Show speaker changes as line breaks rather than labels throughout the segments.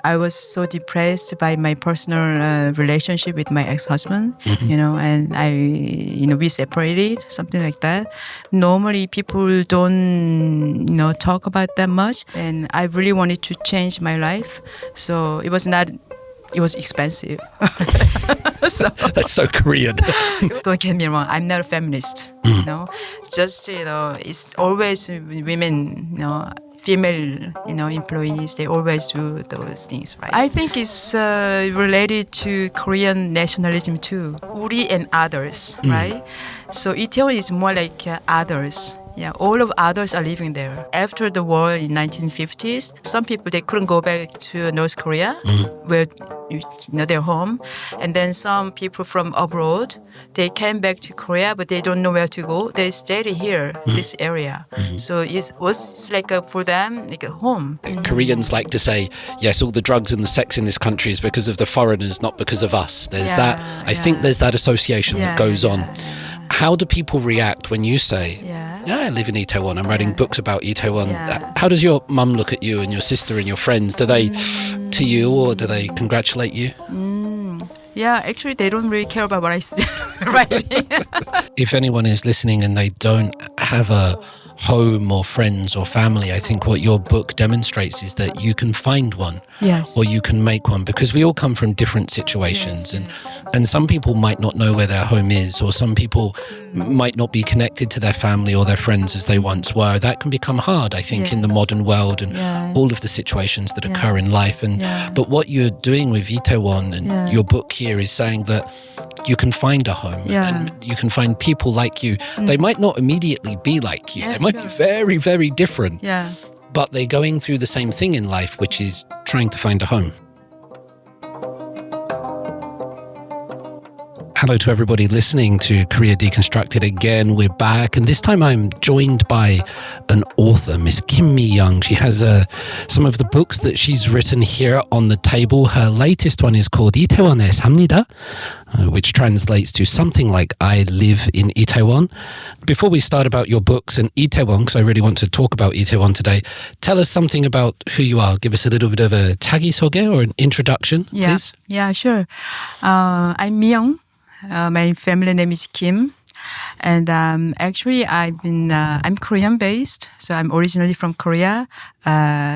I was so depressed by my personal relationship with my ex-husband, and we separated, something like that. Normally people don't, talk about that much. And I really wanted to change my life. So it was expensive.
So, that's so Korean.
Don't get me wrong, I'm not a feminist. Just it's always women. Female, employees, they always do those things, right? I think it's related to Korean nationalism too. 우리 and others, right? So Itaewon is more like others. Yeah, all of others are living there. After the war in 1950s, some people, they couldn't go back to North Korea, where their home. And then some people from abroad, they came back to Korea, but they don't know where to go. They stayed here, this area. So it was like for them, like a home.
Koreans like to say, yes, all the drugs and the sex in this country is because of the foreigners, not because of us. There's I think there's that association that goes on. How do people react when you say, I live in Itaewon, I'm writing books about Itaewon. How does your mum look at you and your sister and your friends? Do they to you or do they congratulate you?
Yeah, actually they don't really care about what I say writing.
If anyone is listening and they don't have a home or friends or family, I think what your book demonstrates is that you can find one, or you can make one, because we all come from different situations, and some people might not know where their home is, or some people might not be connected to their family or their friends as they once were. That can become hard, I think, in the modern world and all of the situations that occur in life. But what you're doing with Itaewon and your book here is saying that you can find a home and you can find people like you. They might not immediately be like you. They might be very, very different. But they're going through the same thing in life, which is trying to find a home. Hello to everybody listening to Korea Deconstructed again. We're back, and this time I'm joined by an author, Miss Kim Mi-young. She has some of the books that she's written here on the table. Her latest one is called 이태원에 삽니다, which translates to something like I live in Itaewon. Before we start about your books and Itaewon, because I really want to talk about Itaewon today, tell us something about who you are. Give us a little bit of a 자기소개 or an introduction, please.
Yeah, sure. I'm Mi-young. My family name is Kim, and actually I'm Korean based, so I'm originally from Korea,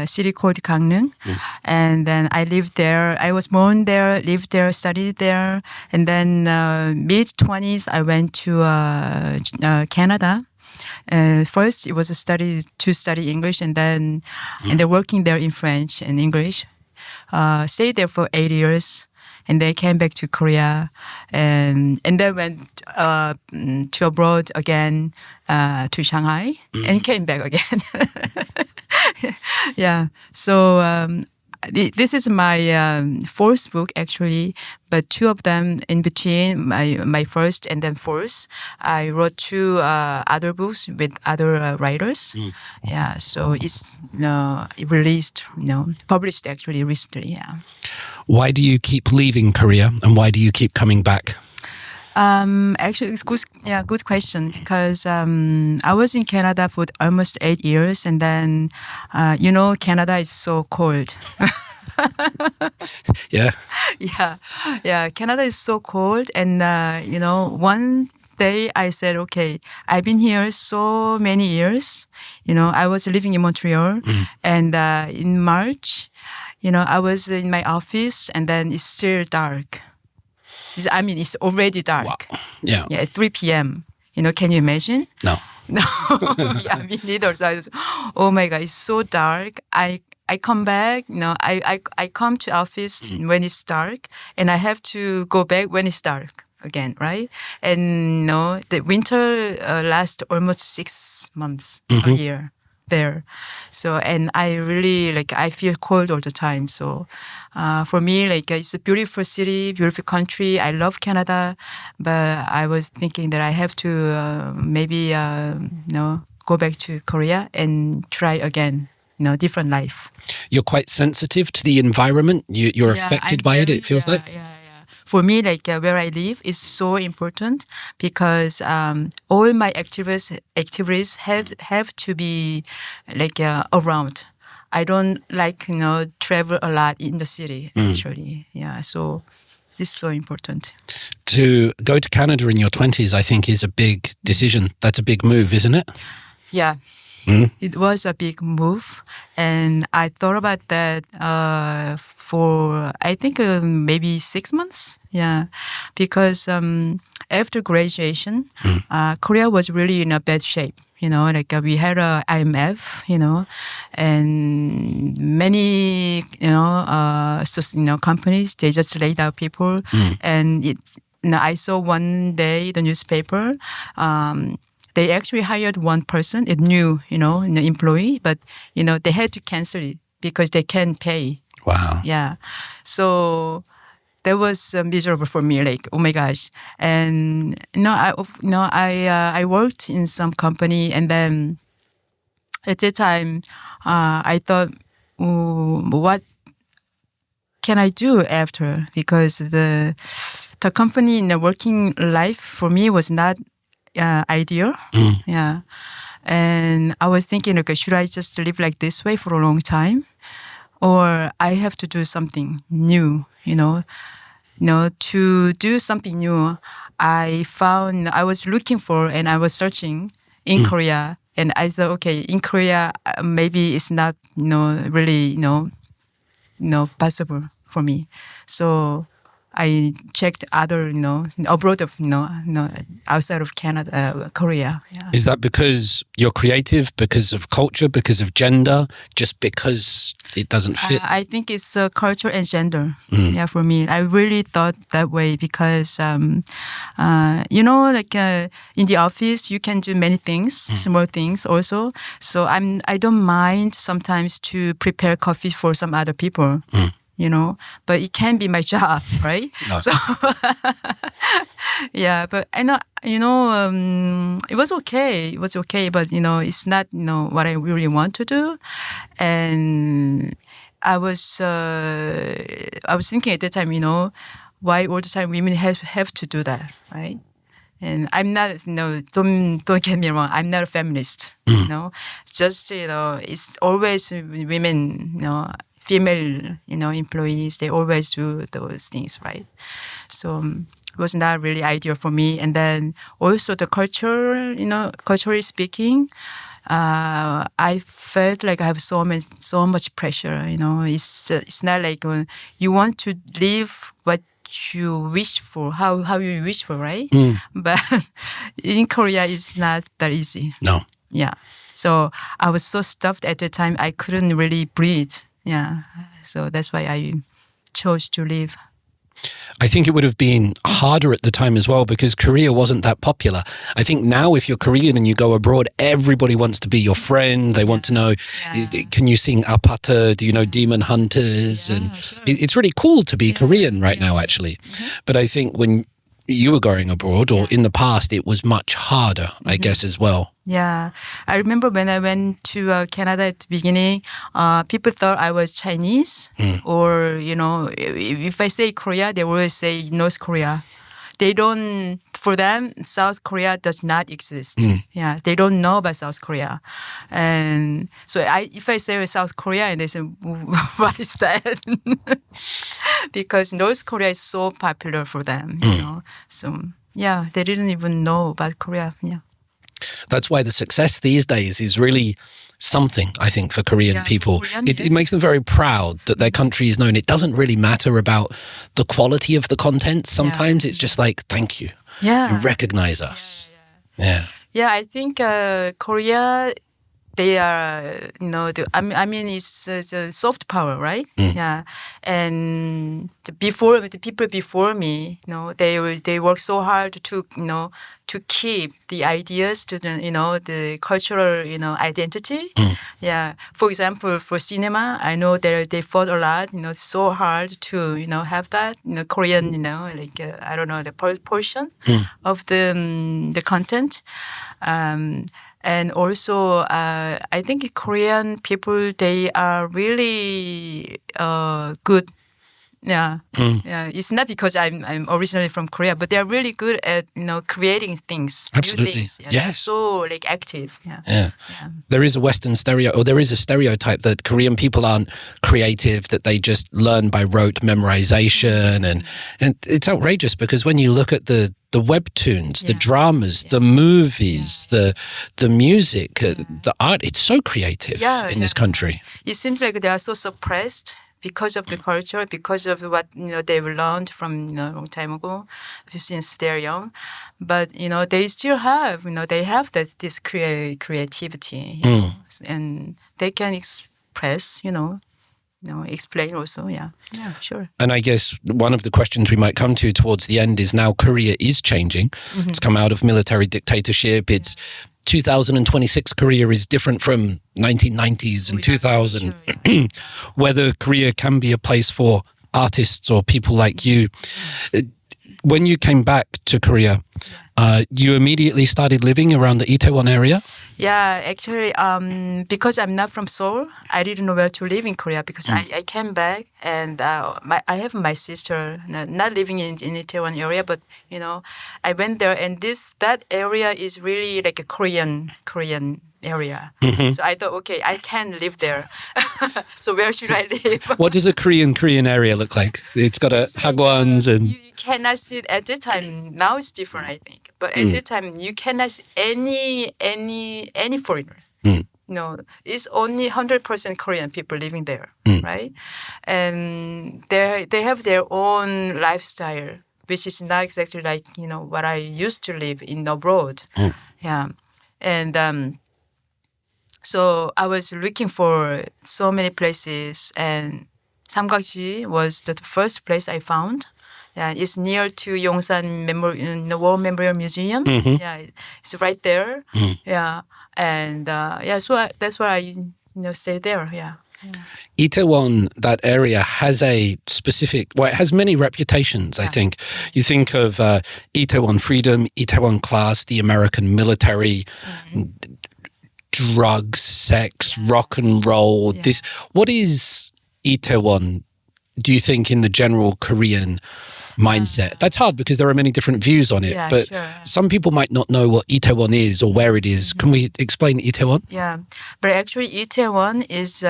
city called Gangneung, and then I lived there. I was born there, lived there, studied there, and then mid-20s I went to Canada. First, it was to study English, and then working there in French and English. Stayed there for 8 years. And they came back to Korea, and then went to abroad again, to Shanghai, and came back again. So this is my fourth book actually, but two of them in between my first and then fourth. I wrote two other books with other writers. So it's released, published actually recently.
Why do you keep leaving Korea, and why do you keep coming back?
Actually, it's good question, because I was in Canada for almost 8 years, and then Canada is so cold. Canada is so cold, and one day I said, okay, I've been here so many years. I was living in Montreal, and in March, I was in my office, and then it's still dark. It's already dark.
Wow. Yeah.
At 3 p.m. Can you imagine?
No.
Me neither. So I was, oh my God, it's so dark. I come back, I come to office when it's dark, and I have to go back when it's dark again, right? And the winter lasts almost 6 months a year there. So, and I really I feel cold all the time. So for me, it's a beautiful city, beautiful country. I love Canada, but I was thinking that I have to maybe go back to Korea and try again. Different life. You're
quite sensitive to the environment. You're affected by it. It feels like.
For me, where I live is so important, because all my activities have to be around. I don't like, travel a lot in the city, actually. Yeah, so this is so important.
To go to Canada in your 20s, I think, is a big decision. That's a big move, isn't it?
Yeah. It was a big move, and I thought about that for I think maybe 6 months. Yeah, because after graduation, Korea was really in a bad shape. We had a IMF, and many companies, they just laid out people, and I saw one day the newspaper. They actually hired one person, a new, an employee, but, they had to cancel it because they can't pay.
Wow.
Yeah. So that was miserable for me, like, oh my gosh. And, I worked in some company, and then at that time, I thought, what can I do after? Because the company in the working life for me was not ideal. Yeah. And I was thinking, okay, should I just live like this way for a long time? Or I have to do something new, to do something new. I was looking for, and I was searching in Korea, and I thought, okay, in Korea, maybe it's not, really, possible for me. So I checked other, abroad of, outside of Canada, Korea. Yeah.
Is that because you're creative, because of culture, because of gender, just because it doesn't fit?
I think it's culture and gender. Yeah, for me, I really thought that way because, in the office, you can do many things, small things also. So I don't mind sometimes to prepare coffee for some other people. But it can be my job, right?
No.
So, yeah, but I know, it was okay. It was okay, but, it's not, what I really want to do. And I was thinking at that time, why all the time women have to do that, right? And I'm not, don't get me wrong, I'm not a feminist, just, it's always women, female, employees, they always do those things, right? So it was not really ideal for me. And then also the culture, culturally speaking, I felt like I have so much pressure. It's not like you want to live what you wish for, how you wish for, right? But in Korea, it's not that easy.
No.
Yeah. So I was so stuffed at the time, I couldn't really breathe. Yeah, so that's why I chose to leave.
I think it would have been harder at the time as well because Korea wasn't that popular. I think now if you're Korean and you go abroad, everybody wants to be your friend. They want to know, can you sing Apata? Do you know Demon Hunters?
Yeah,
and
sure.
it's really cool to be Korean right now, actually. But I think when you were going abroad or in the past, it was much harder, I guess, as well.
Yeah. I remember when I went to Canada at the beginning, people thought I was Chinese or, if I say Korea, they always say North Korea. They don't, for them, South Korea does not exist. Yeah, they don't know about South Korea. And so if I say South Korea and they say, what is that? Because North Korea is so popular for them, So, yeah, they didn't even know about Korea. Yeah.
That's why the success these days is really something, I think, for Korean people. It makes them very proud that their country is known. It doesn't really matter about the quality of the content. Sometimes it's just like, thank you.
Yeah.
You recognize us. Yeah.
Yeah, I think Korea, they are, it's a soft power, right? Yeah. And the people before me, they work so hard to keep the ideas to the cultural, identity. Yeah. For example, for cinema, I know they fought a lot, so hard to, have that, Korean, I don't know, the portion of the content. And also, I think Korean people, they are really good Yeah, yeah. It's not because I'm originally from Korea, but they're really good at creating things.
Absolutely,
new things. Yeah,
yes.
They're so like active. Yeah.
Yeah. There is a Western there is a stereotype that Korean people aren't creative, that they just learn by rote memorization, and it's outrageous because when you look at the webtoons, the dramas, the movies, the music, the art, it's so creative in this country.
It seems like they are so suppressed because of the culture, because of what they've learned from a long time ago, since they're young. But they still have they have this creativity, and they can express explain also. Yeah, sure.
And I guess one of the questions we might come to towards the end is now Korea is changing. It's come out of military dictatorship. It's 2026 Korea is different from 1990s and 2000. Whether Korea can be a place for artists or people like you. When you came back to Korea, you immediately started living around the Itaewon area?
Yeah, actually, because I'm not from Seoul, I didn't know where to live in Korea because I came back and I have my sister not living in Itaewon area, but I went there and that area is really like a Korean area. So I thought, okay, I can live there. So where should I live?
What does a Korean area look like? It's got hagwons and...
You cannot see it at the time. Now it's different, I think. But at the time, you cannot see any foreigner. It's only 100% Korean people living there, right? And they have their own lifestyle, which is not exactly like what I used to live in abroad. Yeah, and so I was looking for so many places, and Samgakji was the first place I found. Yeah, it's near to Yongsan War Memorial Museum. Yeah, it's right there. Yeah, and so that's why I stay there. Yeah.
Itaewon, that area has a specific, it has many reputations, I think. You think of Itaewon Freedom, Itaewon Class, the American military, drugs, sex, rock and roll. What is Itaewon, do you think, in the general Korean mindset? That's hard because there are many different views on it, but some people might not know what Itaewon is or where it is. Can we explain Itaewon?
Yeah, but actually Itaewon is,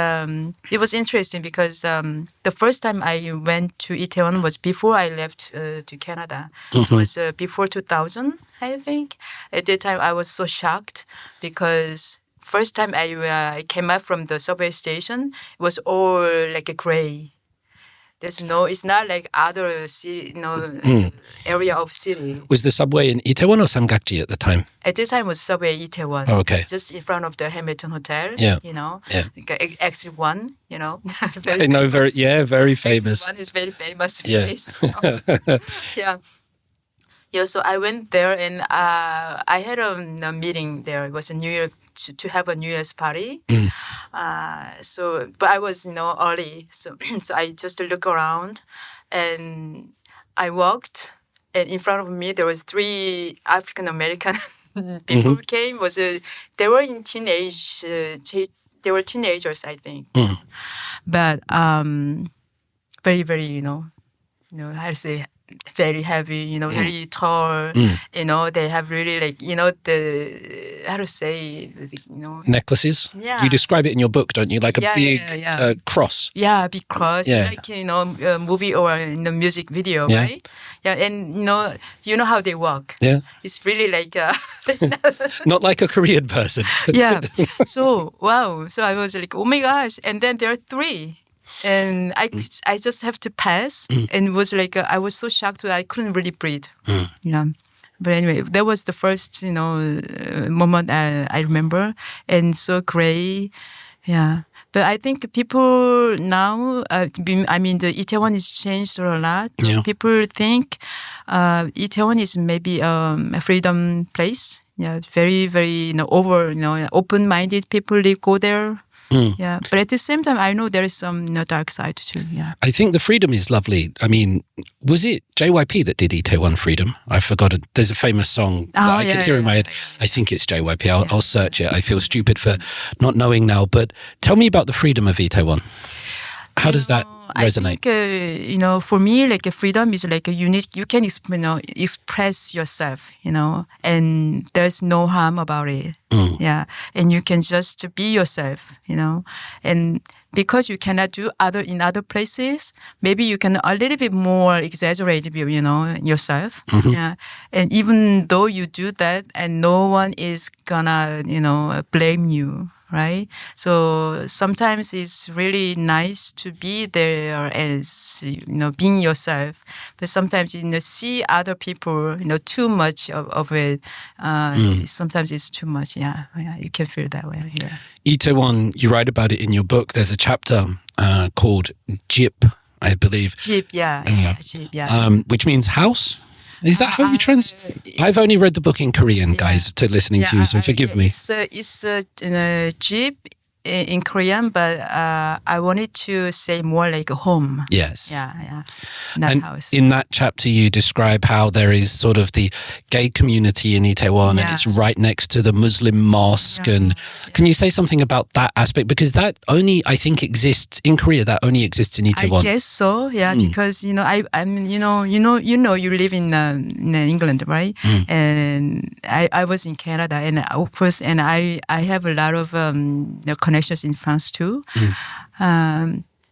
it was interesting because the first time I went to Itaewon was before I left to Canada. It was before 2000, I think. At that time I was so shocked because first time I came out from the subway station, it was all like a gray. It's not like other city, area of city.
Was the subway in Itaewon or Samgakji at the time?
At this time it was subway Itaewon.
Oh, okay.
Just in front of the Hamilton Hotel.
Yeah.
Like exit 1,
I know, very famous.
Exit 1 is very famous
place.
Yeah. Yeah, so I went there and I had a meeting there. It was a New Year to have a New Year's party. But I was early, so I just looked around, and I walked, and in front of me there was 3 African American people who came. They were in teenage. They were teenagers, I think. But very very how to say, very heavy, very tall, they have really like, the, how to say,
necklaces?
Yeah.
You describe it in your book, don't you? Like a big cross.
Yeah, big cross, like, a movie or in the music video, right? Yeah, and you know how they walk. Yeah. It's really like, it's
not like a Korean person.
Yeah. So, wow. So I was like, oh my gosh. And then there are 3. And I just have to pass, and it was like I was so shocked that I couldn't really breathe. Yeah, but anyway, that was the first moment I remember, and so gray. Yeah, but I think people now, the Itaewon is changed a lot.
Yeah.
People think Itaewon is maybe a freedom place. Yeah, very very open-minded people go there. Yeah, but at the same time, I know there is some dark side too. Yeah,
I think the freedom is lovely. I mean, was it JYP that did Itaewon Freedom? I forgot it. There's a famous song that I can hear in my head. I think it's JYP. I'll search it. I feel stupid for not knowing now. But tell me about the freedom of Itaewon. How does that resonate?
I think, for me, like freedom is like a unique, you can express yourself, and there's no harm about it. Yeah. And you can just be yourself, and because you cannot do in other places, maybe you can a little bit more exaggerate, yourself. Yeah. And even though you do that, and no one is gonna, blame you. Right? So sometimes it's really nice to be there as, being yourself. But sometimes, see other people, too much of it. Sometimes it's too much. Yeah. You can feel that way. Yeah.
Itaewon, you write about it in your book. There's a chapter called Jip, I believe.
Jip, yeah. Jip, yeah.
Which means house. Is that how you translate? I've only read the book in Korean, guys, to listening to you, so forgive me.
It's Jeep in Korean, but I wanted to say more like a home.
Yes.
Yeah. Not
and
house.
In that chapter, you describe how there is sort of the gay community in Itaewon, and it's right next to the Muslim mosque. And can you say something about that aspect? Because that only, I think, exists in Korea. That only exists in Itaewon.
I guess so. Yeah, because you live in England, right? And I was in Canada, and of course, and I have a lot of connections in France too.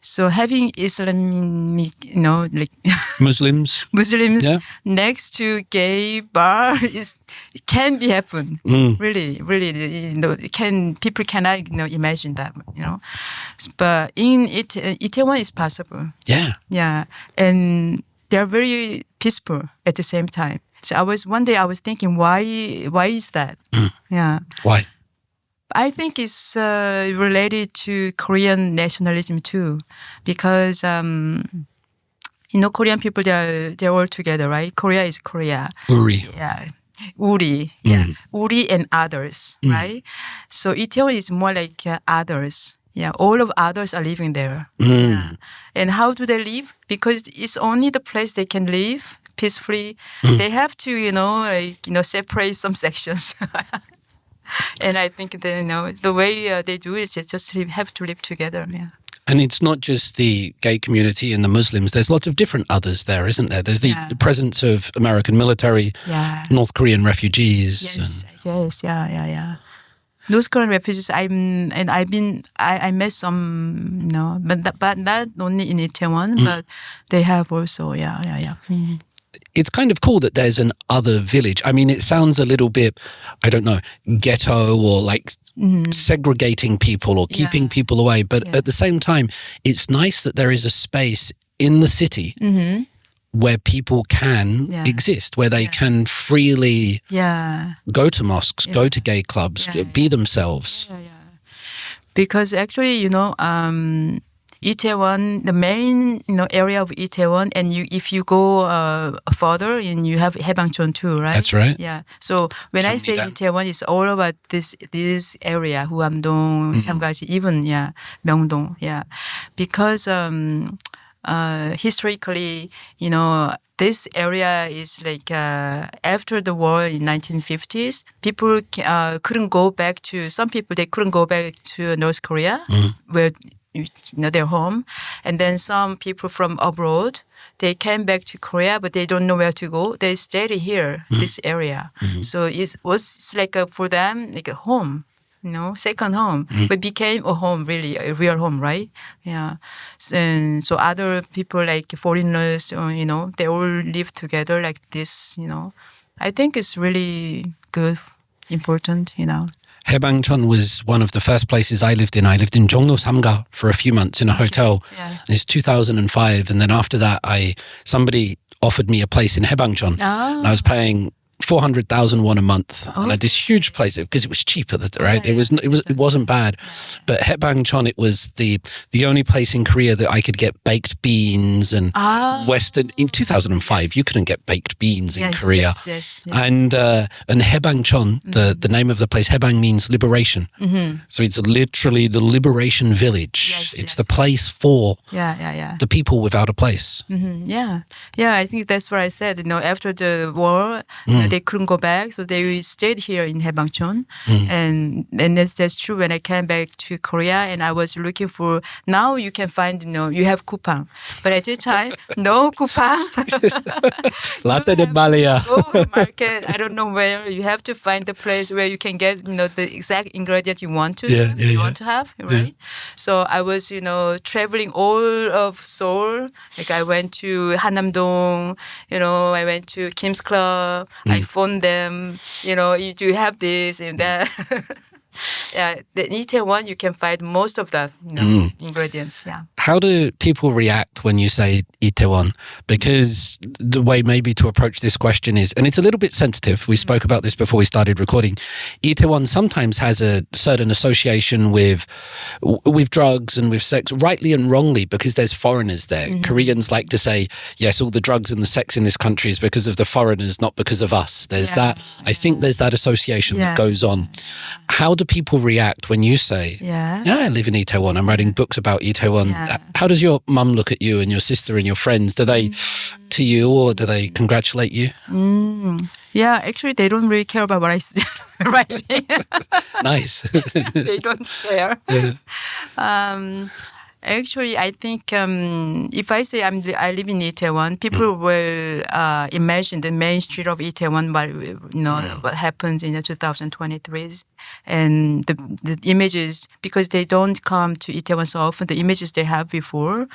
So having Islamic, like
Muslims
next to gay bar can be happen. Really, people cannot imagine that. But in Itaewon is possible. Yeah, and they're very peaceful at the same time. So one day I was thinking, why is that? Yeah,
why?
I think it's related to Korean nationalism too, because Korean people they're all together, right? Korea is Korea.
Uri.
Yeah. Uri. Yeah. Uri and others, right? So Itaewon is more like others. Yeah. All of others are living there. Yeah. And how do they live? Because it's only the place they can live peacefully. They have to, separate some sections. And I think the way they do it is just have to live together. Yeah.
And it's not just the gay community and the Muslims. There's lots of different others there, isn't there? There's the presence of American military, North Korean refugees.
Yes, yeah. North Korean refugees. I met some, but not only in Itaewon, but they have also, yeah.
It's kind of cool that there's an other village. I mean, it sounds a little bit, I don't know, ghetto or like segregating people or keeping people away. But at the same time, it's nice that there is a space in the city where people can exist, where they can freely go to mosques, go to gay clubs, be themselves.
Yeah. Because actually, Itaewon, the main area of Itaewon, and if you go further, and you have Haebangchon too, right?
That's right.
Yeah. So when I say Itaewon, it's all about this area, Huamdong, Samgaji, even Myeongdong, because historically, this area is like after the war in 1950s, people couldn't go back to. Some people they couldn't go back to North Korea, where their home, and then some people from abroad they came back to Korea, but they don't know where to go. They stayed here, this area. So it was like for them like a home, second home, but became a home, really a real home, right? Yeah, and so other people like foreigners, they all live together like this. I think it's really good, important.
Haebangchon was one of the first places I lived in. I lived in Jongno Samga for a few months in a hotel. It's 2005, and then after that, somebody offered me a place in Haebangchon. And I was paying 400,000 won a month, and I had this huge place because it was cheaper, right? It wasn't bad, but Haebangchon, it was the only place in Korea that I could get baked beans and Western. In 2005, you couldn't get baked beans in Korea. And Haebangchon, the name of the place, Haebang means liberation. So it's literally the liberation village. It's the place for the people without a place.
Yeah. I think that's what I said. After the war, they couldn't go back, so they stayed here in Haebangchon. And that's true. When I came back to Korea, and I was looking for, now you can find, you have kupang, but at the time, no kupang.
Latte de Balia.
Go to market. I don't know where. You have to find the place where you can get, the exact ingredient you want to want to have, right? Yeah. So I was, traveling all of Seoul. Like I went to Hannam-dong, I went to Kim's Club. I phoned them, do you have this and that? Yeah, in Itaewon you can find most of the ingredients. Yeah.
How do people react when you say Itaewon? Because the way maybe to approach this question is, and it's a little bit sensitive. We spoke about this before we started recording. Itaewon sometimes has a certain association with drugs and with sex, rightly and wrongly, because there's foreigners there. Koreans like to say, yes, all the drugs and the sex in this country is because of the foreigners, not because of us. There's that. I think there's that association that goes on. How do people react when you say, I live in Itaewon, I'm writing books about Itaewon? How does your mum look at you and your sister and your friends? Do they to you or do they congratulate you?
Yeah, actually they don't really care about what I say writing.
Nice.
They don't care. Yeah. Actually, I think if I say I live in Itaewon, people will imagine the main street of Itaewon, what happened in the 2023, and the images, because they don't come to Itaewon so often, the images they have before.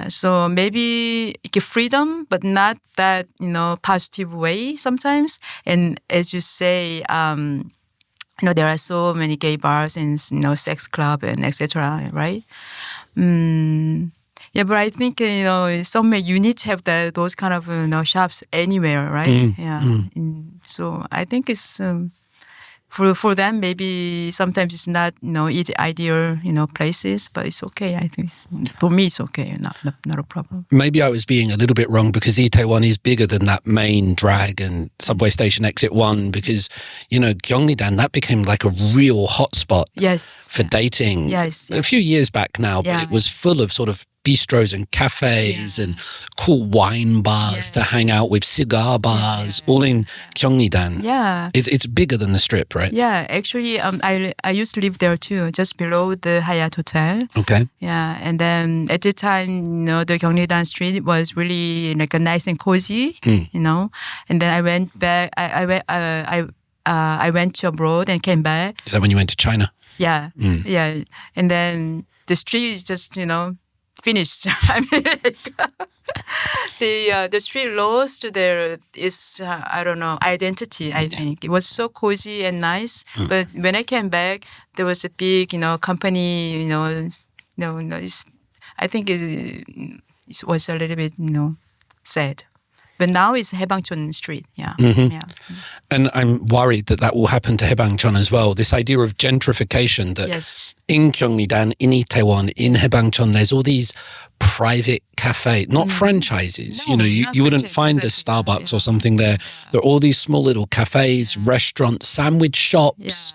So maybe freedom, but not that positive way sometimes. And as you say, there are so many gay bars and sex club and etc. Right? Yeah, but I think somewhere you need to have those kind of shops anywhere, right? So I think it's for them maybe sometimes it's not ideal places, but it's okay. I think for me it's okay, not a problem.
Maybe I was being a little bit wrong because Itaewon is bigger than that main drag and subway station exit 1 because Gyeongnidan, that became like a real hotspot for dating.
Yes,
a few years back now, but it was full of sort of bistros and cafes and cool wine bars to hang out with, cigar bars, all in Gyeongnidan.
Yeah.
It's bigger than the Strip, right?
Yeah, actually, I used to live there too, just below the Hyatt Hotel.
Okay.
Yeah, and then at the time, the Gyeongnidan Street was really like a nice and cozy, and then I went back. I went to abroad and came back.
Is that when you went to China?
Yeah, yeah, and then the street is just finished. I mean, the street lost their identity. I think it was so cozy and nice. But when I came back, there was a big company. I think it was a little bit sad. But now it's Haebangchon Street, yeah.
And I'm worried that will happen to Haebangchon as well. This idea of gentrification that in Gyeongnidan, in Itaewon, in Haebangchon, there's all these private cafes, not franchises.
No,
you wouldn't find a Starbucks or something there. There are all these small little cafes, restaurants, sandwich shops.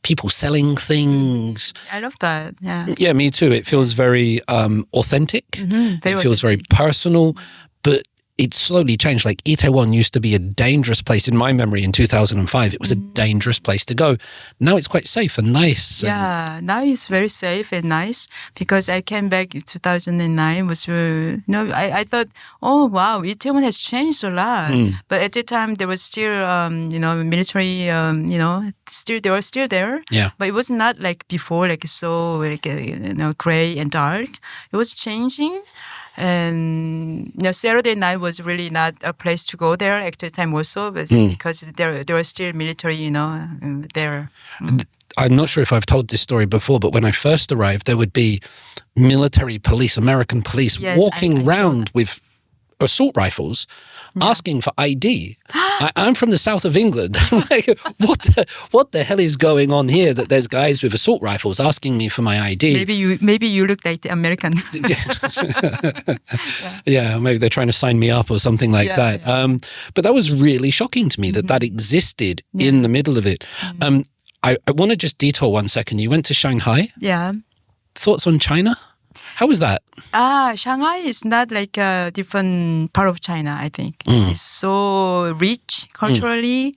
People selling things.
I love that. Yeah.
Yeah, me too. It feels very authentic. It feels very personal, but it's slowly changed. Like Itaewon used to be a dangerous place in my memory in 2005. It was a dangerous place to go. Now it's quite safe and nice.
Yeah, now it's very safe and nice because I came back in 2009. I thought, oh wow, Itaewon has changed a lot. But at the time there was still, military, they were still there.
Yeah.
But it was not like before, gray and dark. It was changing. And Saturday night was really not a place to go there at the time also, but because there was still military, there.
I'm not sure if I've told this story before, but when I first arrived, there would be military police, American police, walking around with assault rifles, asking for ID. I'm from the south of England. Like, what the hell is going on here that there's guys with assault rifles asking me for my ID?
Maybe you look like the American.
Yeah, maybe they're trying to sign me up or something like that. Yeah. But that was really shocking to me that existed in the middle of it. I want to just detour 1 second. You went to Shanghai.
Yeah.
Thoughts on China? How was that?
Shanghai is not like a different part of China, I think. It's so rich culturally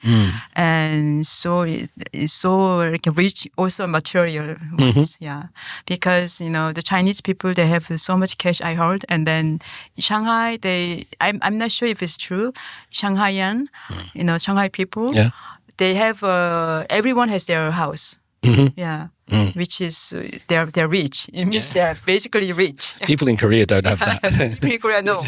and so it's so like rich also material wise. Yeah. Because, the Chinese people, they have so much cash, I heard. And then Shanghai, I'm not sure if it's true. Shanghaian, Shanghai people, they have, everyone has their house. Yeah. Which is they're rich. It means they're basically rich.
People in Korea don't have that.
People in Korea, no.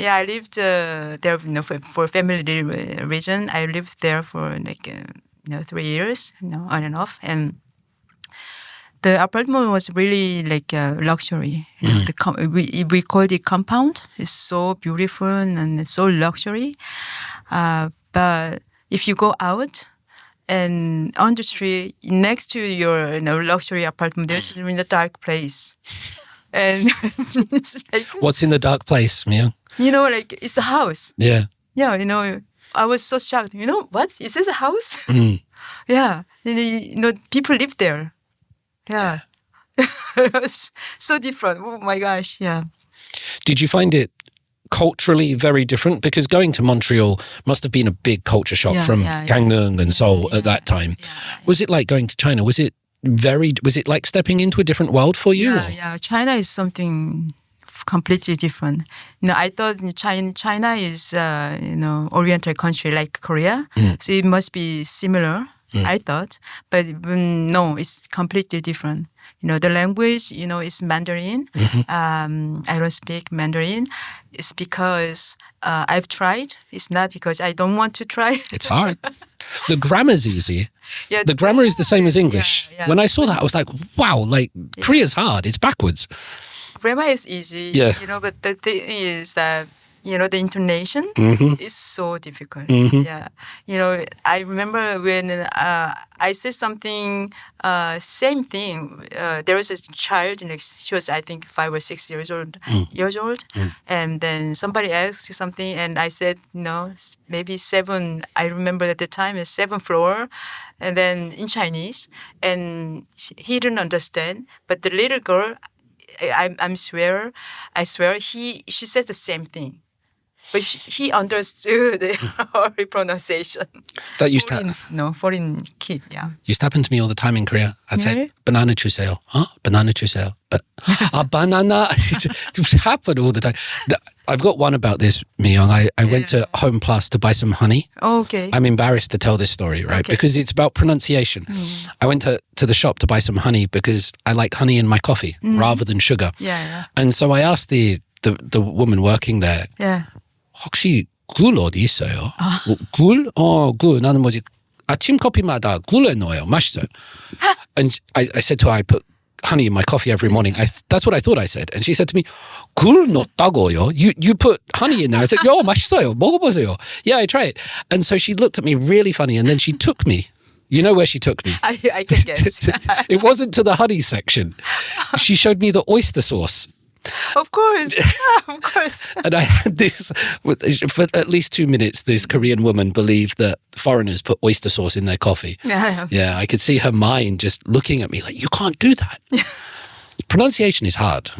I lived there for family reason. I lived there for 3 years, on and off, and the apartment was really like luxury. We called it compound. It's so beautiful and it's so luxury. But if you go out, and on the street next to your luxury apartment, there's in a dark place. And it's like,
what's in the dark place, Mia?
Like it's a house.
Yeah.
Yeah, I was so shocked. What? Is this a house? Yeah. People live there. Yeah. It was so different. Oh my gosh. Yeah.
Did you find it culturally very different? Because going to Montreal must have been a big culture shock from Gangneung and Seoul at that time. Was it like going to China? Was it like stepping into a different world for you?
Yeah. China is something completely different. I thought China is, Oriental country like Korea. So it must be similar, I thought. But no, it's completely different. The language, is Mandarin. I don't speak Mandarin. It's because I've tried. It's not because I don't want to try.
It's hard. The grammar's easy. Yeah, the grammar is the same as English. When I saw that, I was like, wow, Korea's hard. It's backwards.
Grammar is easy, but the thing is that, the intonation is so difficult. Yeah. I remember when I said something, same thing. There was a child, she was, I think, 5 or 6 years old. And then somebody asked something, and I said, maybe 7. I remember at the time, it's 7th floor. And then in Chinese, and he didn't understand. But the little girl, I swear, she says the same thing. But he understood her pronunciation.
That used to
foreign kid, yeah.
Used to happen to me all the time in Korea. I'd say, banana 주세요. Banana 주세요. But banana. It happened all the time. I've got one about this, Myung. I went to Home Plus to buy some honey.
Oh, okay.
I'm embarrassed to tell this story, right?
Okay.
Because it's about pronunciation. I went to the shop to buy some honey because I like honey in my coffee rather than sugar.
Yeah.
And so I asked the woman working there, 혹시 굴 어디 있어요? 굴? 굴. 나는 아침 커피마다 굴에 넣어요. 맛있어요. And I said to her, I put honey in my coffee every morning. That's what I thought I said. And she said to me, 굴 넣었다고요? You put honey in there. I said, 맛있어요. 먹어보세요. Yeah, I try it. And so she looked at me really funny, and then she took me. You know where she took me?
I can guess.
It wasn't to the honey section. She showed me the oyster sauce.
Of course. Of course.
And I had this, for at least 2 minutes, this Korean woman believed that foreigners put oyster sauce in their coffee. Yeah, I could see her mind just looking at me like, you can't do that. Pronunciation is hard.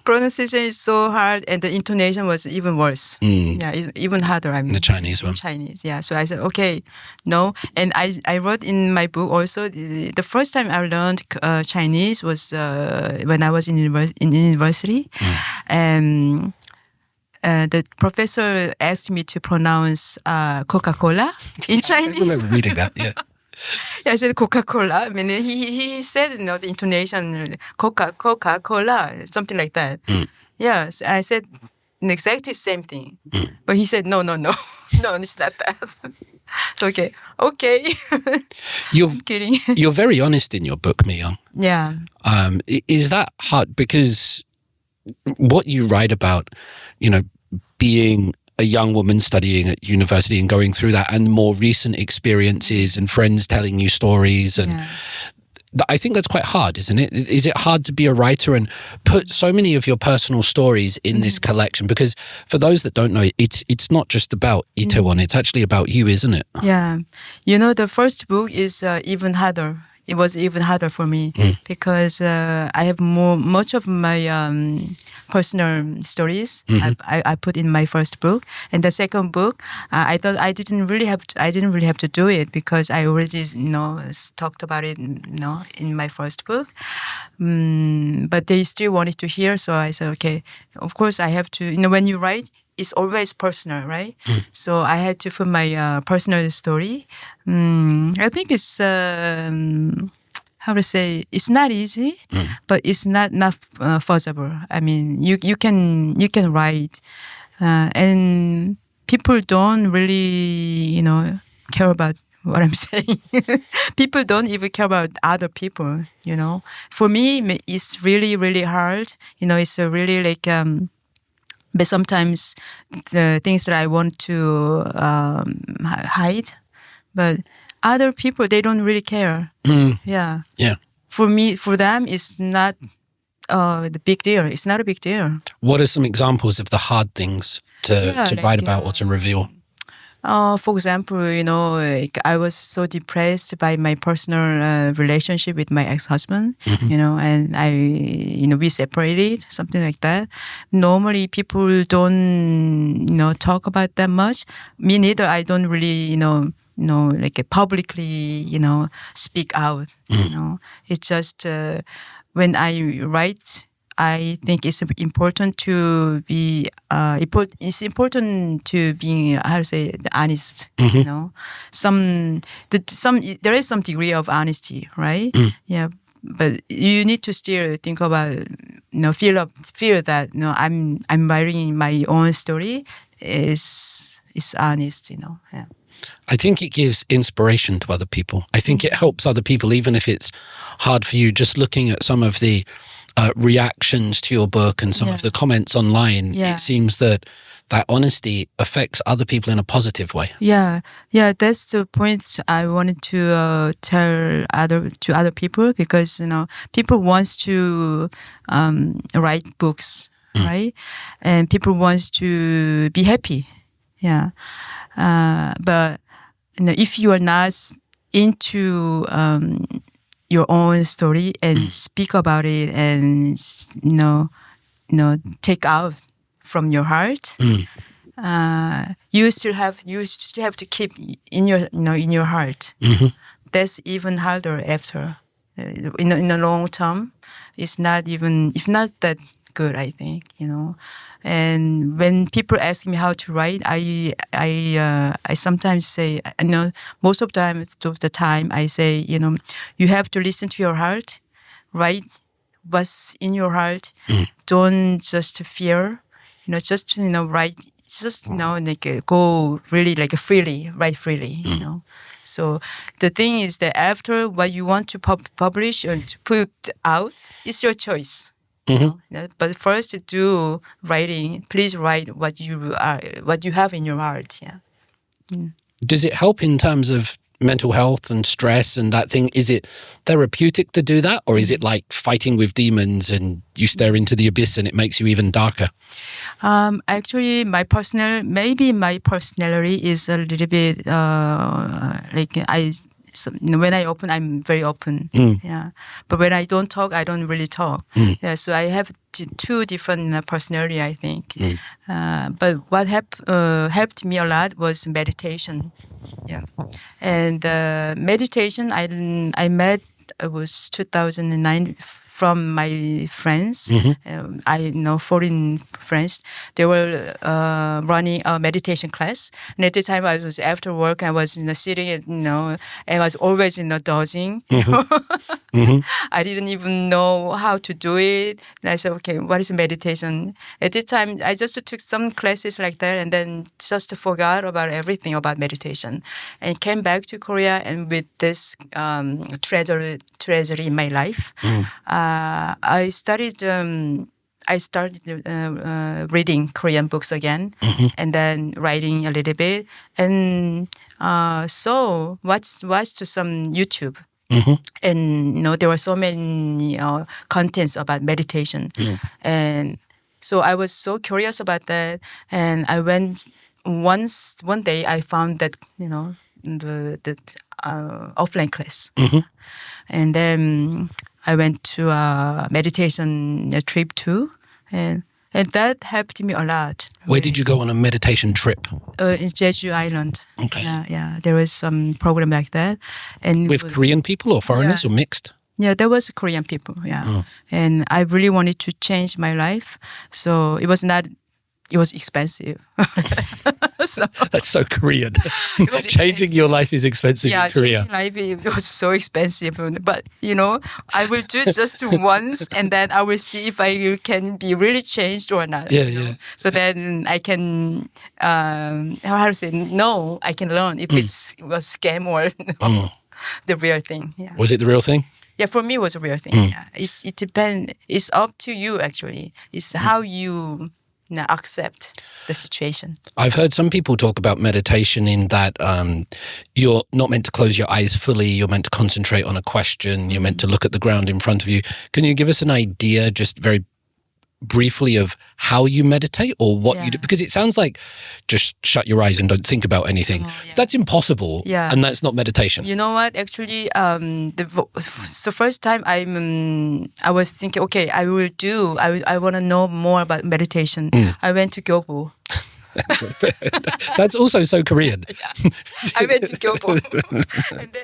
Pronunciation is so hard, and the intonation was even worse. Yeah, it's even harder. I mean,
the Chinese one.
Chinese, yeah. So I said, okay, no. And I wrote in my book also, the first time I learned Chinese was when I was in university. And the professor asked me to pronounce Coca-Cola in Chinese.
I remember reading that, yeah.
Yeah, I said Coca-Cola. I mean, he said, the intonation, Coca-Cola, something like that. Yes, I said exactly the same thing. But he said, no, it's not that. Okay. I'm kidding.
You're very honest in your book, Myung.
Yeah.
Is that hard? Because what you write about, being a young woman studying at university and going through that, and more recent experiences and friends telling you stories. And I think that's quite hard, isn't it? Is it hard to be a writer and put so many of your personal stories in this collection? Because for those that don't know, it's not just about Itaewon, it's actually about you, isn't it?
Yeah. The first book is even harder. it was even harder for me because I have much of my personal stories I put in my first book, and the second book I thought I didn't really have to do it because I already talked about it in my first book, but they still wanted to hear, so I said okay, of course I have to. When you write, it's always personal, right? So I had to put my personal story. I think it's how to say, it's not easy, but it's not possible. I mean, you can write, and people don't really care about what I'm saying. People don't even care about other people. For me, it's really really hard. It's a really like. But sometimes the things that I want to hide, but other people, they don't really care. Yeah. For them, it's not the big deal. It's not a big deal.
What are some examples of the hard things to write about or to reveal?
For example, I was so depressed by my personal relationship with my ex-husband, and we separated, something like that. Normally, people don't, talk about that much. Me neither. I don't really, like publicly, speak out. It's just when I write, I think it's important to be. It's important to be honest. There is some degree of honesty, right? Yeah, but you need to still think about, feel that I'm writing my own story is honest. Yeah.
I think it gives inspiration to other people. I think it helps other people, even if it's hard for you. Just looking at some of the reactions to your book and some of the comments online, it seems that honesty affects other people in a positive way. Yeah,
that's the point I wanted to tell other people, because people wants to write books, right? And people wants to be happy. Yeah, but if you are not into your own story and speak about it and take out from your heart, you still have to keep in your heart. That's even harder after. In the long term, it's not that good, I think. And when people ask me how to write, I sometimes say, most of the time I say, you have to listen to your heart, write what's in your heart. Don't just fear, just write, just like go really like freely, write freely. So the thing is that after what you want to publish or to put out, it's your choice. But first, do writing. Please write what you have in your heart. Yeah.
Does it help in terms of mental health and stress and that thing? Is it therapeutic to do that, or is it like fighting with demons and you stare into the abyss and it makes you even darker?
Actually, my personality is a little bit when I open, I'm very open. Yeah, but when I don't talk, I don't really talk. Yeah, so I have two different personality, I think. But what helped me a lot was meditation. Yeah, and meditation I met. It was 2009 from my friends. I know foreign friends. They were running a meditation class, and at the time I was after work. I was sitting, and I was always dozing. I didn't even know how to do it. And I said, "Okay, what is meditation?" At the time, I just took some classes like that, and then just forgot about everything about meditation, and came back to Korea, and with this treasure in my life. I started reading Korean books again, and then writing a little bit, and so watched some YouTube. And there were so many contents about meditation, and so I was so curious about that, and I went one day I found that offline class. And then I went to a meditation trip too. And that helped me a lot.
Where did you go on a meditation trip?
In Jeju Island.
Okay.
Yeah. There was some program like that. And
with Korean people or foreigners or mixed?
Yeah, there was Korean people, And I really wanted to change my life. So it was expensive.
That's so Korean. Changing your life is expensive in Korea.
Changing life, it was so expensive. But, I will do just once and then I will see if I can be really changed or not.
Yeah.
So then I can, I can learn if it was scam or the real thing. Yeah.
Was it the real thing?
Yeah, for me, it was a real thing. Yeah. It depends. It's up to you, actually. It's how you accept the situation.
I've heard some people talk about meditation in that you're not meant to close your eyes fully. You're meant to concentrate on a question. You're meant to look at the ground in front of you. Can you give us an idea, just very briefly, of how you meditate or what you do? Because it sounds like just shut your eyes and don't think about anything. That's impossible. Yeah. And that's not meditation.
You know what? Actually, the first time I was thinking, okay, I want to know more about meditation. I went to Gyobo.
That's also so Korean.
I went to Gyobo. And then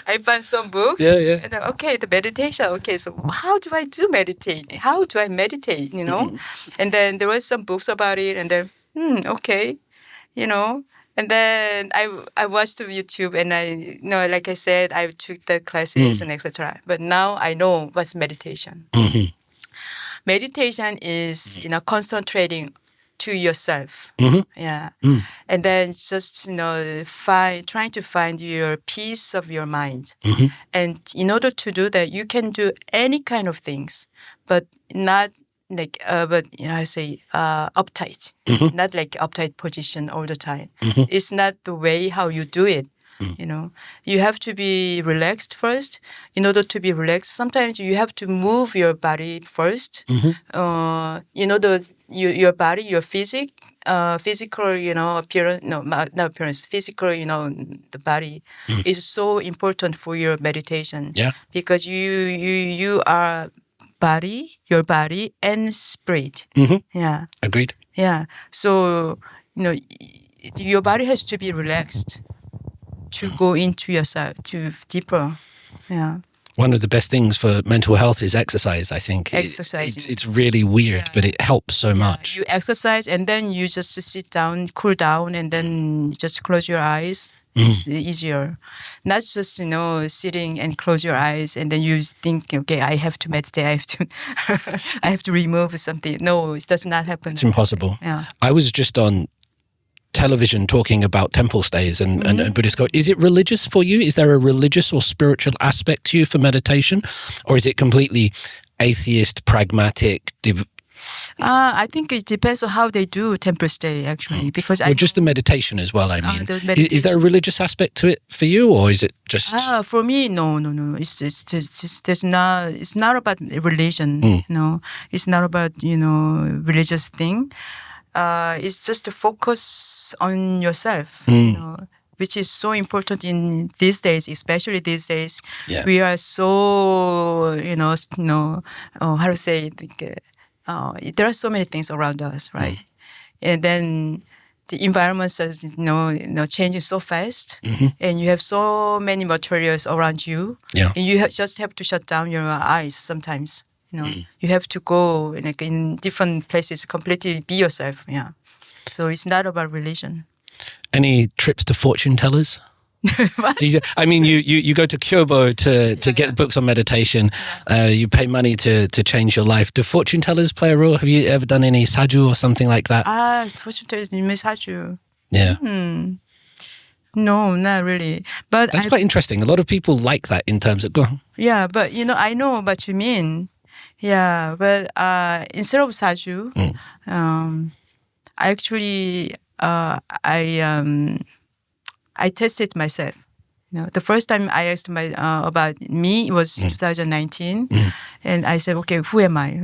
I found some books.
Yeah.
And then, okay, the meditation. Okay, so how do I meditate? How do I meditate, And then there was some books about it. And then, okay, And then I watched YouTube and like I said, I took the classes and etc. But now I know what's meditation. Meditation is, concentrating to yourself. Yeah. And then just, trying to find your peace of your mind. And in order to do that, you can do any kind of things, but not like, uptight. Not like uptight position all the time. It's not the way how you do it. You have to be relaxed first. In order to be relaxed, sometimes you have to move your body first. Your body, your physical, appearance. No, not appearance. Physical, the body is so important for your meditation.
Yeah.
Because you are your body and spirit. Yeah.
Agreed.
Yeah. So your body has to be relaxed to go into yourself, to deeper. Yeah.
One of the best things for mental health is exercise, I think.
Exercise.
It's really weird, but it helps so much.
You exercise and then you just sit down, cool down, and then just close your eyes. It's easier. Not just, sitting and close your eyes and then you think, okay, I have to meditate, I have to remove something. No, it does not happen.
It's impossible.
Yeah.
I was just on television talking about temple stays and Buddhist culture. Is it religious for you? Is there a religious or spiritual aspect to you for meditation? Or is it completely atheist, pragmatic?
I think it depends on how they do temple stay, actually. Because
just the meditation as well, I mean. Is there a religious aspect to it for you, or is it just...
For me, no. It's not about religion, It's not about, religious thing. It's just to focus on yourself, which is so important in these days, especially these days.
Yeah.
We are so, how to say, there are so many things around us, right? And then the environment is, changing so fast, and you have so many materials around you, and you just have to shut down your eyes sometimes. You have to go in different places, completely be yourself. Yeah. So it's not about religion.
Any trips to fortune tellers? You go to Kyobo to get books on meditation. You pay money to change your life. Do fortune tellers play a role? Have you ever done any saju or something like that?
Fortune tellers, saju.
Yeah.
No, not really. But
that's quite interesting. A lot of people like that in terms of... Go on.
Yeah, but I know what you mean. Yeah, but instead of saju, I tested myself. The first time I asked about me was 2019, and I said, "Okay, who am I?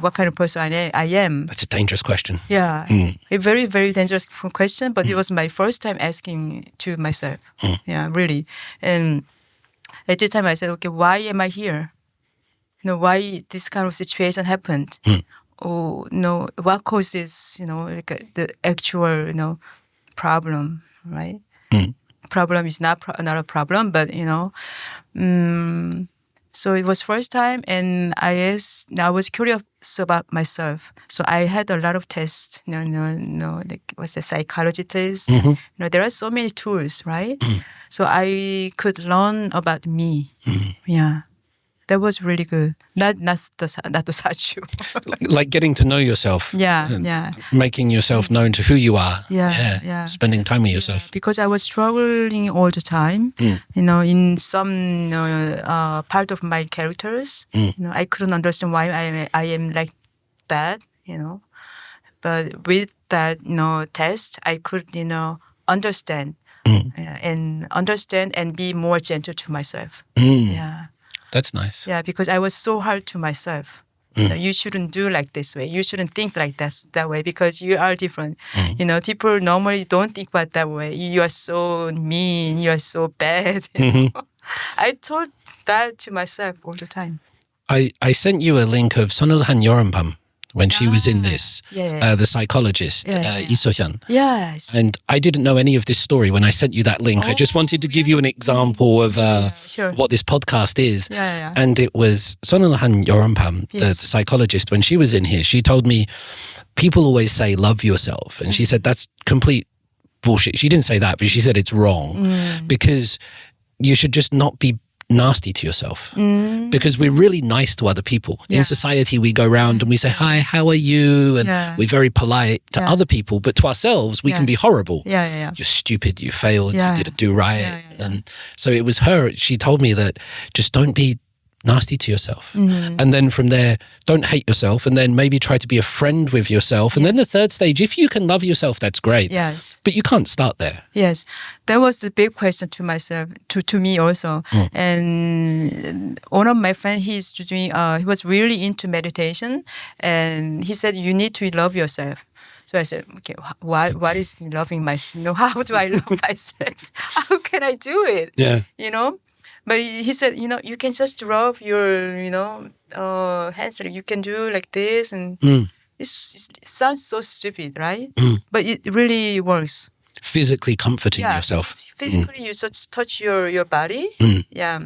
What kind of person I am?"
That's a dangerous question.
Yeah, a very, very dangerous question. But it was my first time asking to myself. Yeah, really. And at this time, I said, "Okay, why am I here? Why this kind of situation happened? Or what causes like the actual problem, right?" Problem is not a problem, but so it was first time, and I was curious about myself. So I had a lot of tests. Like what's the psychology test? There are so many tools, right? So I could learn about me. Yeah. That was really good. Not the sachu.
Like getting to know yourself.
Yeah.
Making yourself known to who you are.
Yeah.
Spending time with yourself.
Because I was struggling all the time. In some part of my characters. I couldn't understand why I am like that. But with that test, I could understand and be more gentle to myself. Yeah.
That's nice.
Yeah, because I was so hard to myself. You shouldn't do like this way. You shouldn't think like that way because you are different. People normally don't think about that way. You are so mean. You are so bad. I told that to myself all the time.
I sent you a link of Sonulhan Yorampam when she was in this, the psychologist, Lee So-hyun.
Yes.
And I didn't know any of this story when I sent you that link. I just wanted to give you an example of what this podcast is. And it was Sonulhan Yorampam, the psychologist, when she was in here, she told me, people always say, love yourself. And she said, that's complete bullshit. She didn't say that, but she said it's wrong because you should just not be nasty to yourself because we're really nice to other people. In society, we go around and we say, hi, how are you? And we're very polite to other people, but to ourselves, we can be horrible. You're stupid, you failed, you didn't do right. And so it was her, she told me that just don't be nasty to yourself. And then from there, don't hate yourself and then maybe try to be a friend with yourself. And then the third stage, if you can love yourself, that's great.
Yes.
But you can't start there.
Yes. That was the big question to myself, to me also. And one of my friends, he was really into meditation. And he said, you need to love yourself. So I said, okay, what is loving myself? How do I love myself? How can I do it?
Yeah.
But he said, you can just rub your, hands. You can do like this. And it sounds so stupid, right? But it really works.
Physically comforting yourself.
Physically, you just touch your body. Yeah.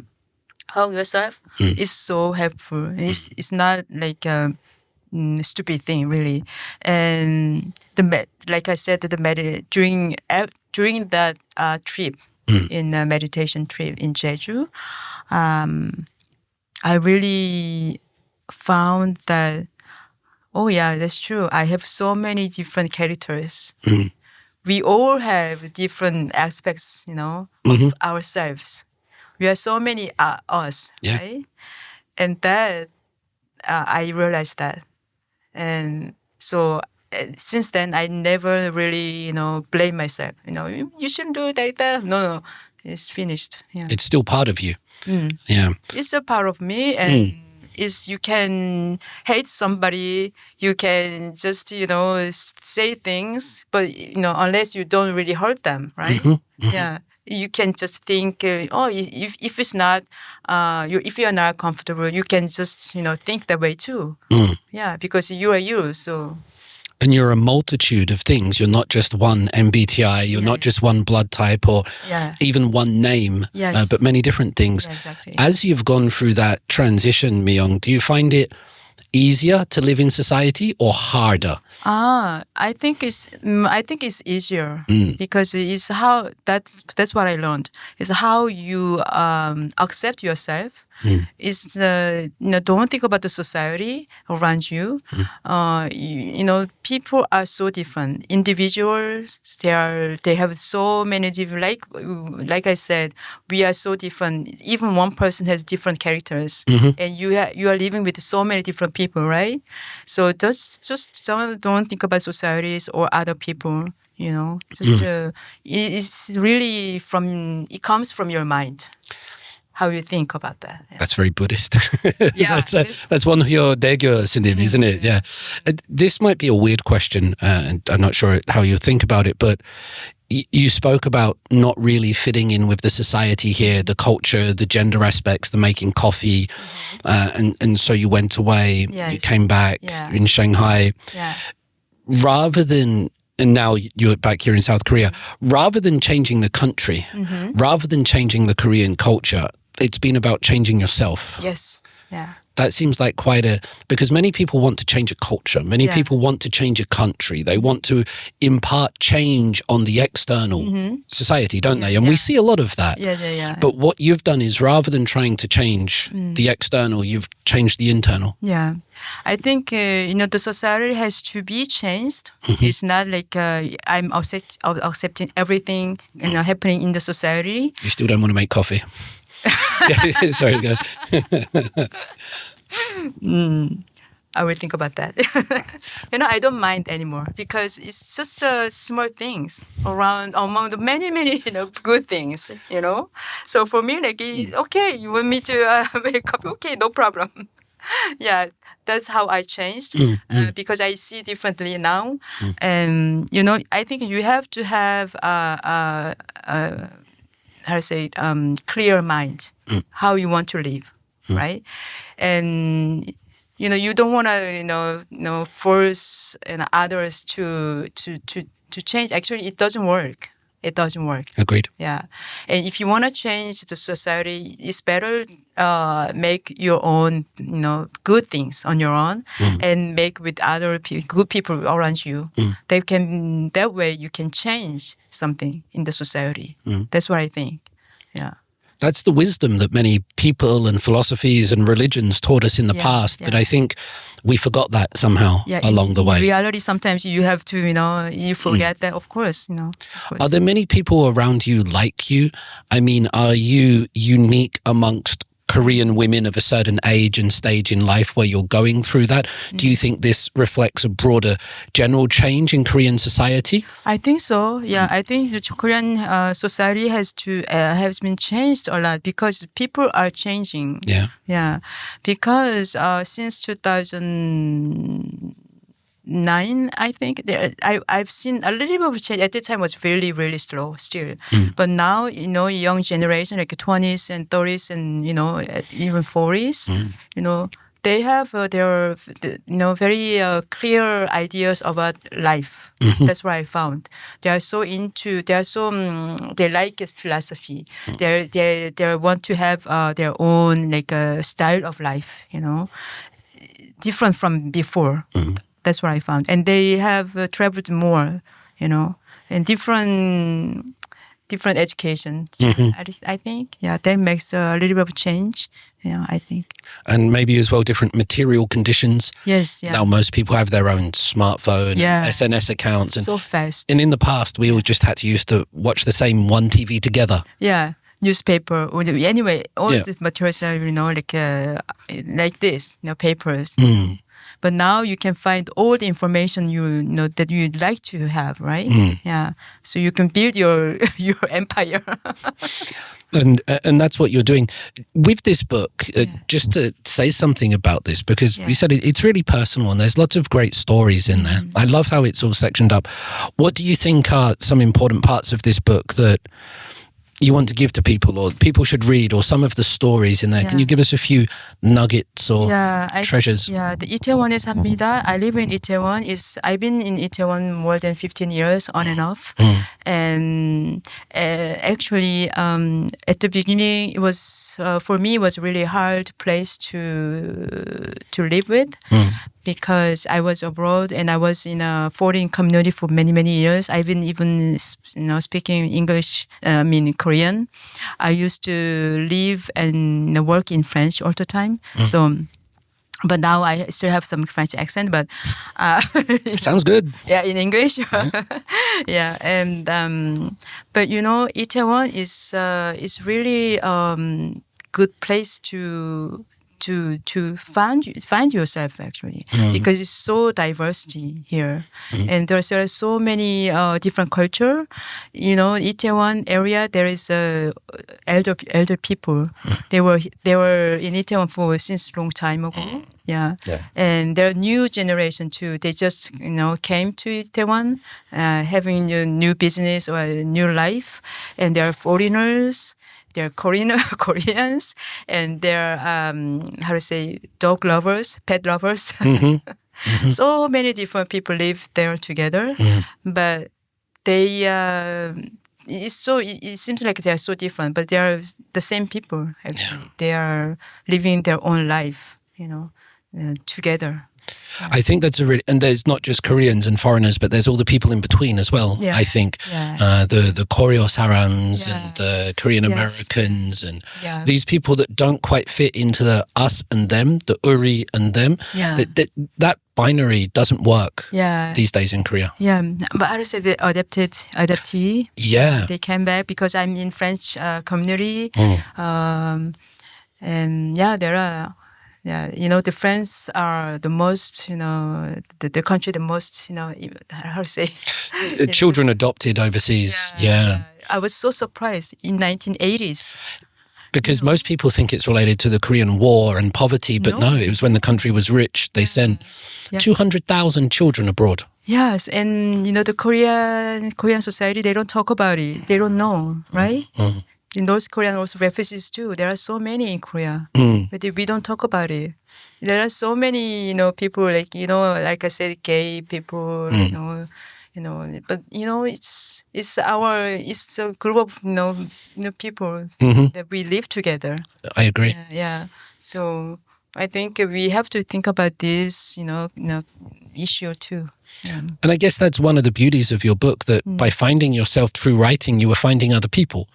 Hug yourself. It's so helpful. It's not like a stupid thing, really. And like I said, during that trip, in a meditation trip in Jeju, I really found that, oh yeah, that's true. I have so many different characters. We all have different aspects, of ourselves. We are so many us, right? And that, I realized that. And so since then, I never really, blame myself. You shouldn't do it like that. No, it's finished. Yeah.
It's still part of you. Yeah.
It's a part of me, and you can hate somebody, you can just, say things, but, unless you don't really hurt them, right? Yeah. You can just think, if it's not, if you're not comfortable, you can just, think that way too. Yeah, because you are you, so...
And you're a multitude of things. You're not just one MBTI. You're not just one blood type or even one name, but many different things.
Yeah, exactly.
As you've gone through that transition, Myung, do you find it easier to live in society or harder?
I think it's easier because it's how that's what I learned. It's how you accept yourself. It's don't think about the society around you. People are so different. Individuals, they have so many different. Like I said, we are so different. Even one person has different characters, and you are living with so many different people, right? So just don't think about societies or other people. It's really it comes from your mind. How you think about that. Yeah.
That's very Buddhist.
Yeah.
That's one of your daegyo sinim, isn't it? Yeah. This might be a weird question, and I'm not sure how you think about it, but you spoke about not really fitting in with the society here, the culture, the gender aspects, the making coffee, and so you went away, you came back in Shanghai.
Yeah.
And now you're back here in South Korea, rather than changing the country, rather than changing the Korean culture, it's been about changing yourself.
Yes. Yeah.
That seems like because many people want to change a culture. Many people want to change a country. They want to impart change on the external society, don't they? And we see a lot of that.
Yeah.
But what you've done is rather than trying to change the external, you've changed the internal.
Yeah. I think, the society has to be changed. It's not like I'm accepting everything happening in the society.
You still don't want to make coffee. Sorry, go.
I will think about that. I don't mind anymore because it's just small things among the many, many, good things, So for me, okay, you want me to make coffee? Okay, no problem. Yeah, that's how I changed because I see differently now. And, I think you have to have clear mind, how you want to live, right? And, you don't want to, force others to change. Actually, it doesn't work. It doesn't work.
Agreed.
Yeah. And if you want to change the society, it's better make your own, good things on your own and make with other good people around you. That way you can change something in the society. That's what I think. Yeah.
That's the wisdom that many people and philosophies and religions taught us in the past. But I think we forgot that somehow along the way.
In reality, sometimes you have to, you forget that, of course, Of course.
Are there many people around you like you? I mean, are you unique amongst Korean women of a certain age and stage in life where you're going through that? Do you think this reflects a broader general change in Korean society?
I think so. Yeah, I think the Korean society has been changed a lot because people are changing. Yeah, because since 2009, I think I've seen a little bit of change. At the time, it was really, really slow still. But now, young generation like 20s and 30s and even 40s, they have their very clear ideas about life. That's what I found. They are so they like philosophy. They want to have their own style of life. Different from before. That's what I found. And they have traveled more, and different education. I think. Yeah, that makes a little bit of change. Yeah, I think.
And maybe as well different material conditions.
Yes, yeah.
Now most people have their own smartphone, SNS accounts. And,
so fast.
And in the past, we all just had to used to watch the same one TV together.
Yeah. Newspaper, anyway, all the materials are, like this, papers. But now you can find all the information that you'd like to have, right? Yeah. So you can build your empire.
And that's what you're doing with this book. Just to say something about this, because we said it's really personal and there's lots of great stories in there. I love how it's all sectioned up. What do you think are some important parts of this book that you want to give to people or people should read, or some of the stories in there? Can you give us a few nuggets or treasures?
Yeah, the Itaewon Is My Home. I live in Itaewon. I've been in Itaewon more than 15 years on and off. And actually, at the beginning, it was for me, it was really hard place to live with. Because I was abroad and I was in a foreign community for many, many years. I've been even, speaking English, Korean. I used to live and work in French all the time. So, but now I still have some French accent, but
sounds good.
Yeah, in English. Yeah, and but Itaewon is really good place to to find yourself actually, because it's so diversity here, and there are so many different culture. You know, Itaewon area, there is elder people. They were in Itaewon for since long time ago. Yeah. And there are new generation too. They just came to Itaewon, having a new business or a new life, and they are foreigners. They're Koreans, and they're dog lovers, pet lovers. So many different people live there together, but they it seems like they are so different, but they are the same people actually. They are living their own life, together.
I think that's and there's not just Koreans and foreigners, but there's all the people in between as well. I think the Koryo Sarams and the Korean Americans and these people that don't quite fit into the us and them, the Uri and them. That binary doesn't work these days in Korea.
But I would say the adaptee. They came back because I'm in French community, and there are. The French are the most, the country the most, how to say?
Children adopted overseas.
I was so surprised in 1980s.
Because most people think it's related to the Korean War and poverty, but no, it was when the country was rich. They sent 200,000 children abroad.
Yes, and the Korean society, they don't talk about it. They don't know, right? In North Korean also refugees too. There are so many in Korea, but we don't talk about it. There are so many, people like like I said, gay people, but it's a group of people that we live together.
I agree.
So I think we have to think about this, issue too.
And I guess that's one of the beauties of your book, that by finding yourself through writing, you were finding other people.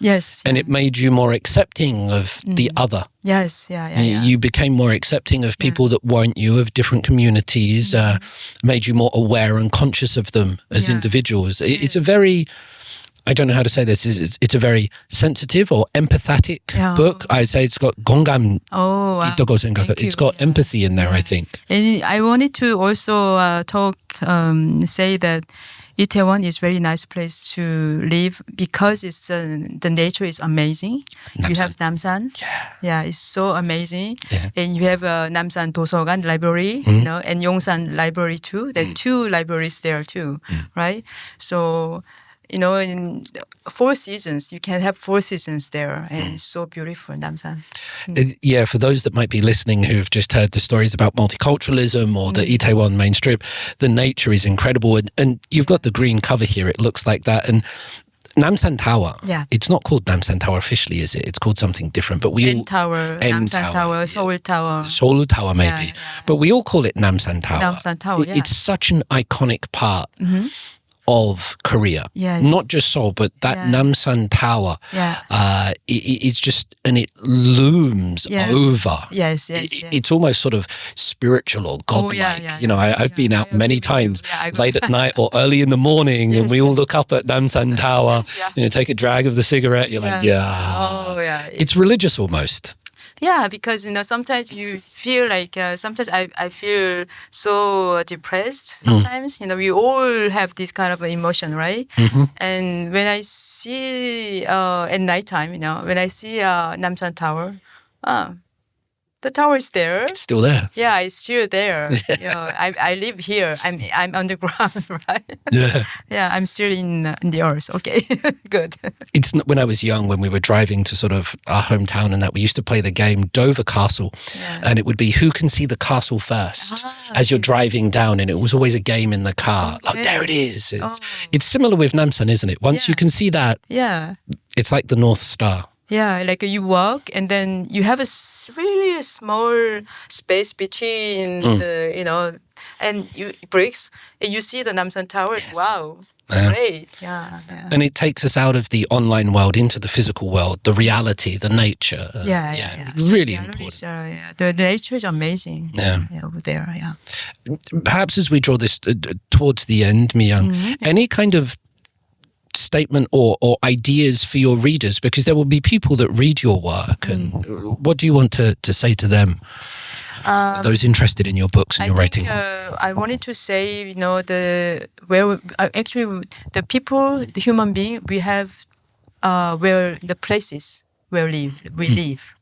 And
it made you more accepting of the other. You became more accepting of people that weren't you, of different communities, made you more aware and conscious of them as individuals. It's a very... I don't know how to say this. It's a very sensitive or empathetic book. I'd say it's got 공감. It's got empathy in there, I think.
And I wanted to also say that Itaewon is a very nice place to live because it's the nature is amazing. You have Namsan. It's so amazing. And you have Namsan 도서관 library, and Yongsan library too. There are two libraries there too, right? So... in 4 seasons, you can have 4 seasons there, and it's so beautiful, Namsan.
For those that might be listening who've just heard the stories about multiculturalism or the Itaewon main strip, the nature is incredible, and you've got the green cover here. It looks like that, and Namsan Tower. It's not called Namsan Tower officially, is it? It's called something different. But we
Tower, Namsan Tower, Seoul Tower.
Seoul Tower, maybe. But we all call it Namsan Tower.
Namsan Tower,
It's such an iconic part of Korea. Not just Seoul, but that Namsan Tower. It's just, and it looms over. It's almost sort of spiritual or godlike. I've been out many times late at night or early in the morning, and we all look up at Namsan Tower, take a drag of the cigarette. You're like, it's religious almost.
Because sometimes you feel like sometimes I feel so depressed. Sometimes we all have this kind of emotion, right? And when I see at nighttime, when I see Namsan Tower, the tower is there.
It's still there.
It's still there. I live here. I'm underground, right? I'm still in the earth. Okay, good.
It's not, when I was young, when we were driving to sort of our hometown and that, we used to play the game Dover Castle, and it would be who can see the castle first as you're driving down, and it was always a game in the car. Like, there it is. It's similar with Namsan, isn't it? Once you can see that, it's like the North Star.
Like you walk and then you have a really small space between the, and you bricks and you see the Namsan Tower. Wow. Great.
And it takes us out of the online world into the physical world, the reality, the nature. Really important.
The nature is amazing. Over there.
Perhaps as we draw this towards the end, Mi-young, any kind of statement or ideas for your readers? Because there will be people that read your work, and what do you want to say to them? Those interested in your books and your writing.
I wanted to say, the people, the human being, we have where the places where we live.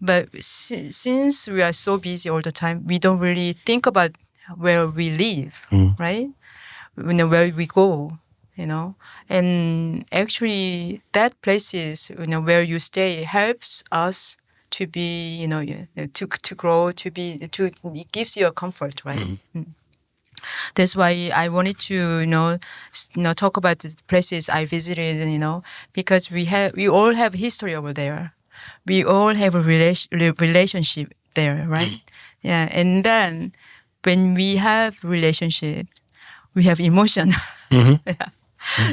But since we are so busy all the time, we don't really think about where we live, right? Where we go, and actually that places, where you stay helps us to be, to grow, it gives you a comfort, right? That's why I wanted to, talk about the places I visited, because we all have history over there. We all have a relationship there, right? Yeah, and then when we have relationship, we have emotion. Yeah.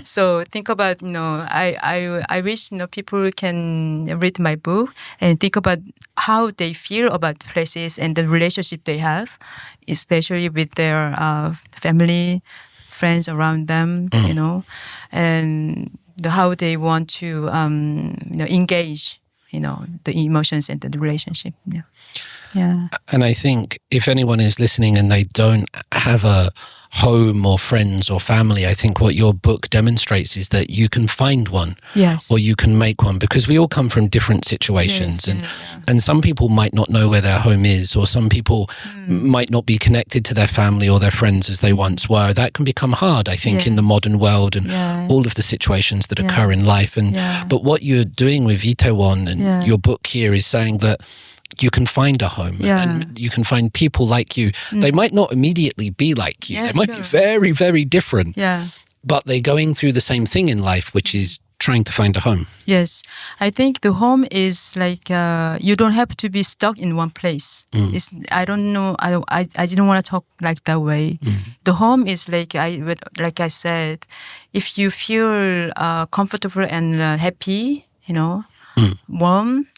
So think about, I wish, people can read my book and think about how they feel about places and the relationship they have, especially with their family, friends around them, and how they want to, engage, the emotions and the relationship. Yeah. Yeah.
And I think if anyone is listening and they don't have a home or friends or family, I think what your book demonstrates is that you can find one, or you can make one, because we all come from different situations, and some people might not know where their home is, or some people might not be connected to their family or their friends as they once were. That can become hard, I think, in the modern world and all of the situations that occur in life. But what you're doing with Itaewon and your book here is saying that you can find a home, and you can find people like you. They might not immediately be like you. They might be very, very different. Yeah. But they're going through the same thing in life, which is trying to find a home.
Yes. I think the home is like, you don't have to be stuck in one place. I don't know. I didn't want to talk like that way. The home is like I said, if you feel comfortable and happy, warm,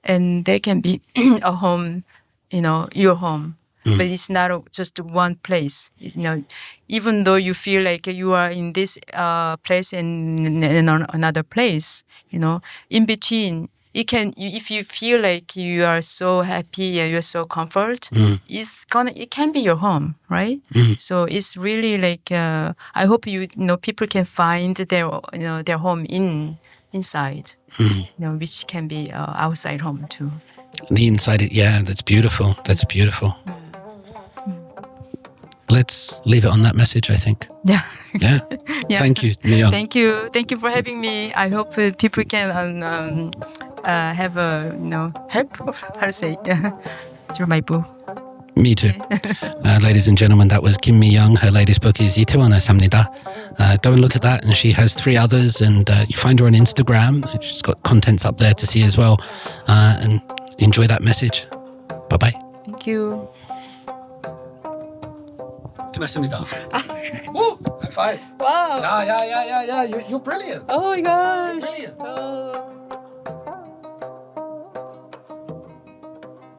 and they can be a home, your home. But it's not just one place. Even though you feel like you are in this place and in another place, in between, if you feel like you are so happy and you're so comfort, it can be your home, right? So it's really like, I hope people can find their home inside. Which can be outside home too.
The inside, that's beautiful. That's beautiful. Let's leave it on that message, I think.
Yeah.
Yeah. Thank you, Mi-young.
Thank you for having me. I hope people can have a help. How to say through my book.
Me too. Ladies and gentlemen, that was Kim Mi-young. Her latest book is 이태원에 삽니다. Go and look at that. And she has 3 others. And you find her on Instagram. She's got contents up there to see as well. And enjoy that message. Bye-bye.
Thank you.
끝났습니다. Woo! High five.
Wow.
Yeah. You're brilliant.
Oh my gosh.
You're brilliant.
Oh.